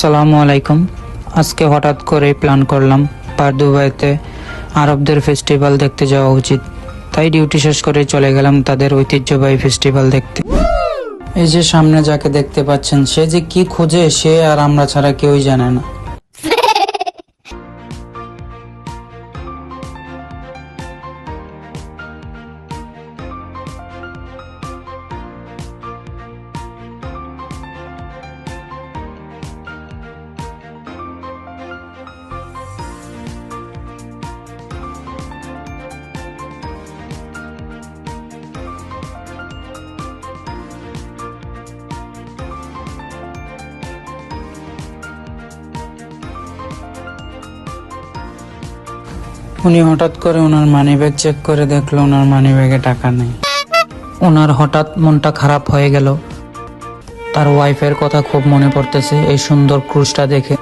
আসসালামু আলাইকুম। আজকে হঠাৎ করে প্ল্যান করলাম দুবাইতে আরবদের ফেস্টিভ্যাল দেখতে যাওয়া উচিত, তাই ডিউটি শেষ করে চলে গেলাম তাদের ঐতিহ্যবাহী ফেস্টিভ্যাল দেখতে। এই যে সামনে যাকে দেখতে পাচ্ছেন, সে যে কি খোঁজে সে আর আমরা ছাড়া কেউই জানে না। উনি হঠাৎ করে ওনার মানিব্যাগ চেক করে দেখলো ওনার মানিব্যাগে টাকা নেই। ওনার হঠাৎ মনটা খারাপ হয়ে গেল। তার ওয়াইফের কথা খুব মনে পড়তেছে এই সুন্দর ক্রুজটা দেখে।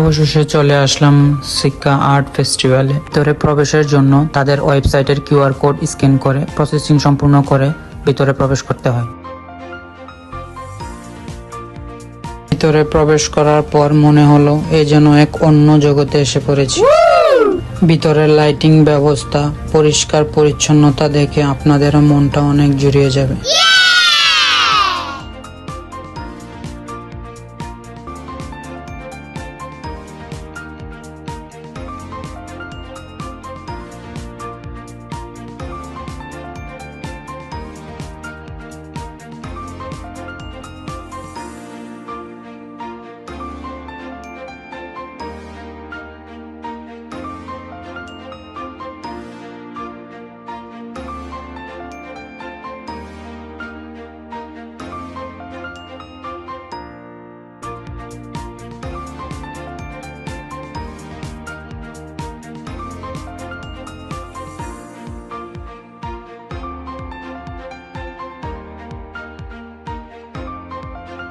অবশেষে চলে আসলাম সিক্কা আর্ট ফেস্টিভ্যালে। ভিতরে প্রবেশের জন্য তাদের ওয়েবসাইটের কিউআর কোড স্ক্যান করে প্রসেসিং সম্পূর্ণ করে ভিতরে প্রবেশ করতে হয়। ভিতরে প্রবেশ করার পর মনে হলো এ যেন এক অন্য জগতে এসে পড়েছি। ভিতরের লাইটিং ব্যবস্থা, পরিষ্কার পরিচ্ছন্নতা দেখে আপনাদেরও মনটা অনেক জুড়িয়ে যাবে।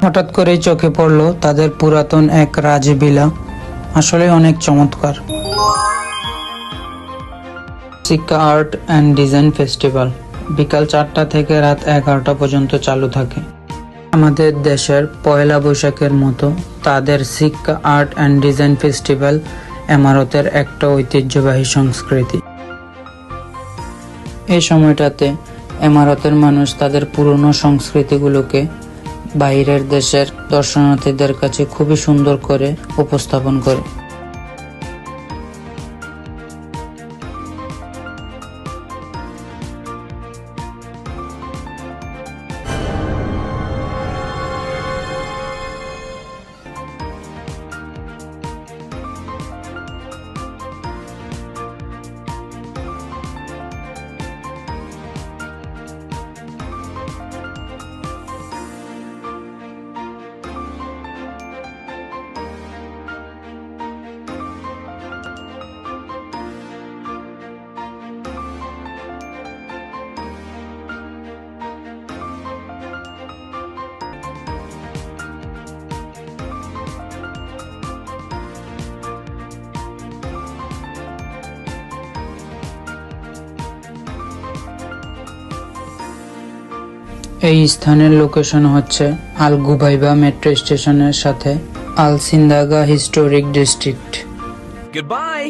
হঠাৎ করেই চোখে পড়লো তাদের পুরাতন এক রাজভিলা, আসলে অনেক চমৎকার। সিক্কা আর্ট অ্যান্ড ডিজাইন ফেস্টিভ্যাল বিকাল 4টা থেকে রাত 11টা পর্যন্ত চালু থাকে। আমাদের দেশের পয়লা বৈশাখের মতো তাদের সিক্কা আর্ট অ্যান্ড ডিজাইন ফেস্টিভ্যাল এমারতের একটা ঐতিহ্যবাহী সংস্কৃতি। এই সময়টাতে এমারতের মানুষ তাদের পুরনো সংস্কৃতিগুলোকে বাইরের দেশের দর্শনার্থীদের কাছে খুবই সুন্দর করে উপস্থাপন করে। এই স্থানের লোকেশন হচ্ছে আল গুবাইবা মেট্রো স্টেশনের সাথে আল সিন্দাগা হিস্টোরিক ডিস্ট্রিক্ট। Goodbye.